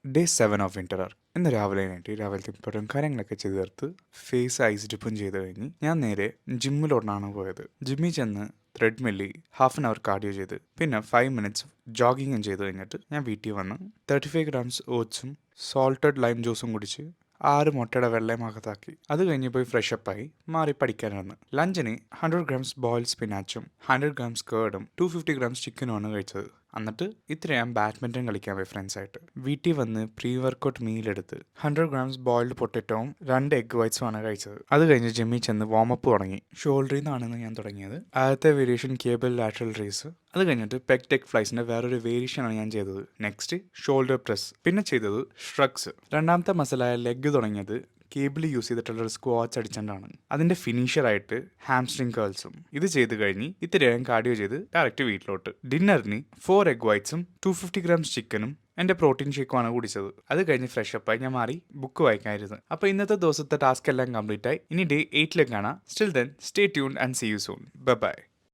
Day 7 of winter ആർക്ക്. ഇന്ന് രാവിലെ എണീറ്റ് രാവിലത്തെ ഇമ്പോർട്ടൻറ്റ് കാര്യങ്ങളൊക്കെ ചെയ്ത് തീർത്ത് ഫേസ് ഐസ് ഡിപ്പും ചെയ്ത് കഴിഞ്ഞ് ഞാൻ നേരെ ജിമ്മിലോട്ടാണ് പോയത്. ജിമ്മിൽ ചെന്ന് ത്രെഡ്മില്ലിൽ ഹാഫ് ആൻ അവർ കാർഡിയോ ചെയ്ത് പിന്നെ 5 മിനിറ്റ്സ് ജോഗിങ്ങും ചെയ്ത് കഴിഞ്ഞിട്ട് ഞാൻ വീട്ടിൽ വന്ന് 35 ഗ്രാംസ് ഓട്സും സോൾട്ടഡ് ലൈം ജ്യൂസും കുടിച്ച് 6 മുട്ടയുടെ വെള്ളയും അകത്താക്കി. അത് കഴിഞ്ഞ് പോയി ഫ്രഷപ്പായി മാറി പഠിക്കാനായിരുന്നു. ലഞ്ചിന് 100 ഗ്രാംസ് ബോയിൽഡ് സ്പിനാച്ചും 100 ഗ്രാംസ് കേർഡും 250 ഗ്രാംസ് ചിക്കനുമാണ് കഴിച്ചത്. എന്നിട്ട് ഇത്രയും ബാഡ്മിൻ്റൺ കളിക്കാൻ പോയി ഫ്രണ്ട്സായിട്ട്. വീട്ടിൽ വന്ന് പ്രീ വർക്കൗട്ട് മീലെടുത്ത് 100 ഗ്രാംസ് ബോയിൽഡ് പൊട്ടറ്റോവും 2 എഗ് വൈറ്റ്സുമാണ് കഴിച്ചത്. അത് കഴിഞ്ഞ് ജിമ്മിൽ ചെന്ന് വാമപ്പ് തുടങ്ങി. ഷോൾഡറിൽ നിന്നാണെന്ന് ഞാൻ തുടങ്ങിയത്. ആദ്യത്തെ വേരിയേഷൻ കേബിൾ ലാറ്ററൽ റേസ്. അത് കഴിഞ്ഞിട്ട് പെഗ് ടെക് ഫ്ലൈസിൻ്റെ വേറൊരു വേരിയേഷനാണ് ഞാൻ ചെയ്തത്. Next shoulder press. പിന്നെ ചെയ്തത് ഷ്രഗ്സ്. രണ്ടാമത്തെ മസിലായ ലെഗ് തുടങ്ങിയത് കേബിൾ യൂസ് ചെയ്തിട്ടുള്ള ഒരു സ്ക്വാച്ച് അടിച്ചുകൊണ്ടാണ്. അതിൻ്റെ ഫിനിഷറായിട്ട് ഹാംസ്ട്രിങ് കേൾസും. ഇത് ചെയ്ത് കഴിഞ്ഞ് ഇത്രയും കാർഡിയോ ചെയ്ത് ഡയറക്റ്റ് വീട്ടിലോട്ട്. ഡിന്നറിന് 4 എഗ് വൈറ്റ്സും 250 ഗ്രാംസ് ചിക്കനും എൻ്റെ പ്രോട്ടീൻ ഷേക്കുമാണ് കുടിച്ചത്. അത് കഴിഞ്ഞ് ഫ്രഷപ്പായി ഞാൻ മാറി ബുക്ക് വായിക്കാമായിരുന്നു. അപ്പോൾ ഇന്നത്തെ ദിവസത്തെ ടാസ്ക് എല്ലാം കംപ്ലീറ്റ് ആയി. ഇനി ഡേ 8 കാണാം. Still then stay tuned and see you soon. By.